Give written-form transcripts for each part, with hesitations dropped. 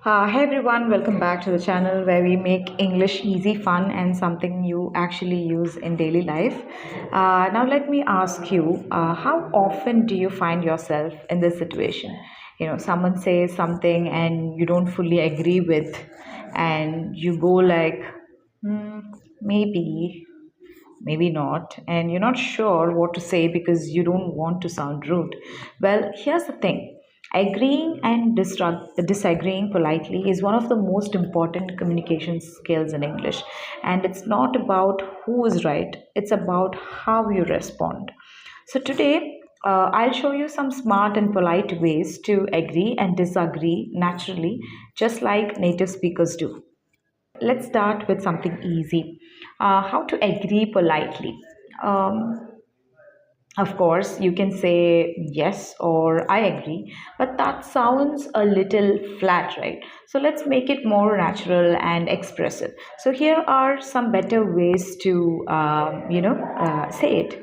Hey everyone, welcome back to the channel where we make English easy, fun, and something you actually use in daily life. Now, let me ask you, how often do you find yourself in this situation? Someone says something and you don't fully agree with, and you go like, hmm, maybe, maybe not, and you're not sure what to say because you don't want to sound rude. Well, here's the thing, agreeing and disagreeing politely is one of the most important communication skills in English, and it's not about who is right, it's about how you respond. So, today, I'll show you some smart and polite ways to agree and disagree naturally, just like native speakers do. Let's start with something easy. How to agree politely. Um, of course, you can say yes or I agree, but that sounds a little flat, right? So let's make it more natural and expressive. So here are some better ways to, say it.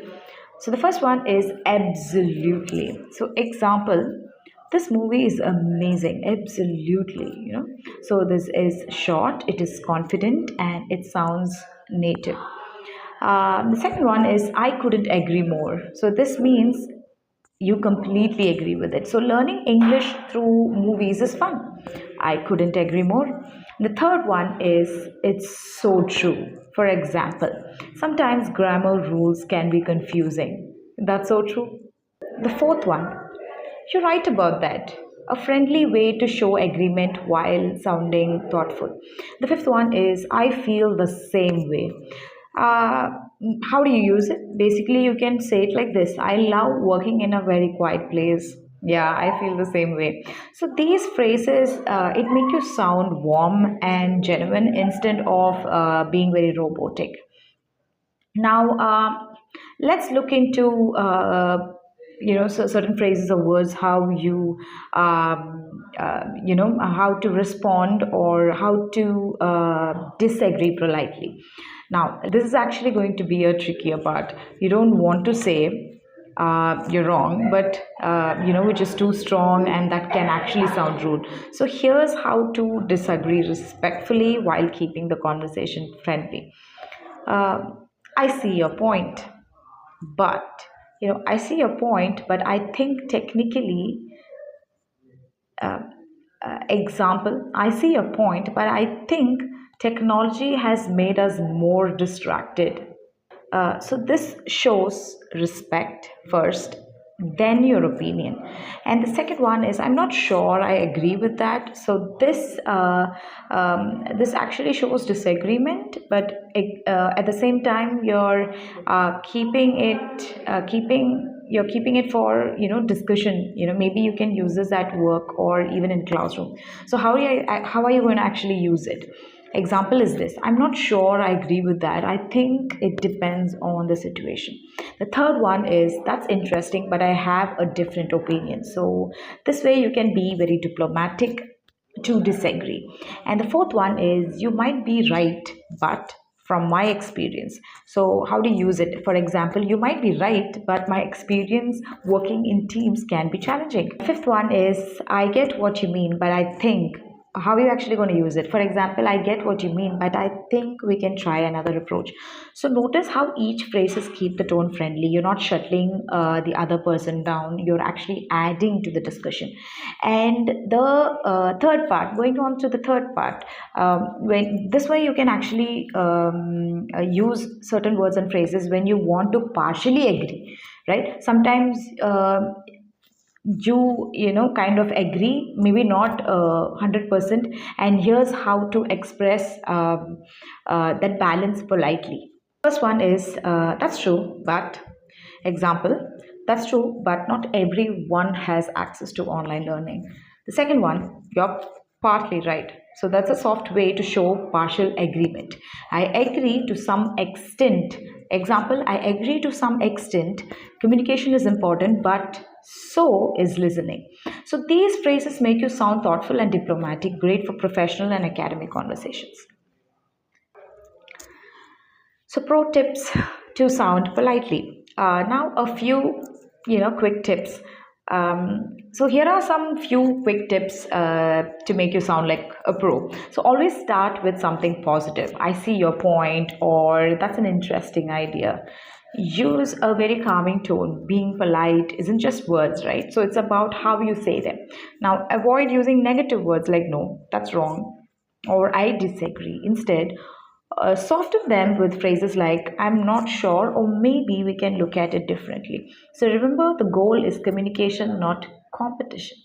So the first one is absolutely. So example, this movie is amazing, absolutely. So this is short, it is confident, and it sounds native. The second one is I couldn't agree more. So this means you completely agree with it. So learning English through movies is fun. I couldn't agree more. The third one is it's so true. For example, sometimes grammar rules can be confusing. That's so true. The fourth one, you're right about that. A friendly way to show agreement while sounding thoughtful. The fifth one is I feel the same way. Uh, how do you use it? Basically, you can say it like this: I love working in a very quiet place. Yeah, I feel the same way. So these phrases, it make you sound warm and genuine instead of being very robotic. Now, let's look into certain phrases or words, how you how to respond or how to disagree politely. Now, this is actually going to be a trickier part. You don't want to say you're wrong, but which is too strong and that can actually sound rude. So here's how to disagree respectfully while keeping the conversation friendly. I see your point, but I see your point, but I think technically, example, I see your point, but I think technology has made us more distracted. So this shows respect first, then your opinion. And the second one is I'm not sure I agree with that. So this actually shows disagreement, but at the same time you're keeping it for discussion. Maybe you can use this at work or even in classroom. So how are you going to actually use it? Example is this: I'm not sure I agree with that. I think it depends on the situation. The third one is that's interesting, but I have a different opinion. So, this way you can be very diplomatic to disagree. And the fourth one is you might be right, but from my experience. So, how do you use it? For example, you might be right, but my experience working in teams can be challenging. Fifth one is I get what you mean, but I think how are you actually going to use it? For example, I get what you mean, but I think we can try another approach. So notice how each phrases keep the tone friendly. You're not shutting the other person down, you're actually adding to the discussion. And the third part, going on to the third part, when this way you can actually use certain words and phrases when you want to partially agree, right? Sometimes kind of agree, maybe not 100%, and here's how to express that balance politely. First one is that's true, but example, that's true, but not everyone has access to online learning. The second one, you're partly right. So that's a soft way to show partial agreement. I agree to some extent. Example, I agree to some extent. Communication is important, but so is listening. So these phrases make you sound thoughtful and diplomatic, great for professional and academic conversations. So, pro tips to sound politely. Now, a few quick tips. So here are some few quick tips to make you sound like a pro. So always start with something positive. I see your point, or that's an interesting idea. Use a very calming tone. Being polite isn't just words, right? So it's about how you say them. Now, avoid using negative words like no, that's wrong, or I disagree. Instead, soften them with phrases like I'm not sure, or maybe we can look at it differently. So remember, the goal is communication, not competition.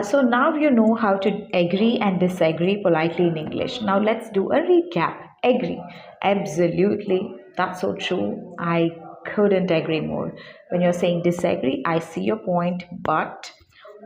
So now you know how to agree and disagree politely in English. Now let's do a recap. Agree. Absolutely. That's so true. I couldn't agree more. When you're saying disagree, I see your point, but,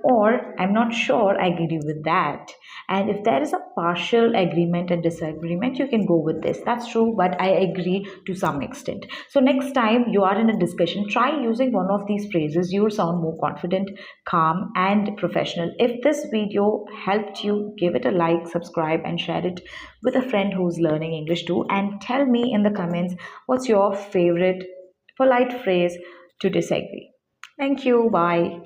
or I'm not sure I agree with that. And if there is a partial agreement and disagreement, you can go with this. That's true, but I agree to some extent. So next time you are in a discussion, try using one of these phrases. You'll sound more confident, calm, and professional. If this video helped you, give it a like, subscribe, and share it with a friend who's learning English too. And tell me in the comments what's your favorite polite phrase to disagree. Thank you. Bye.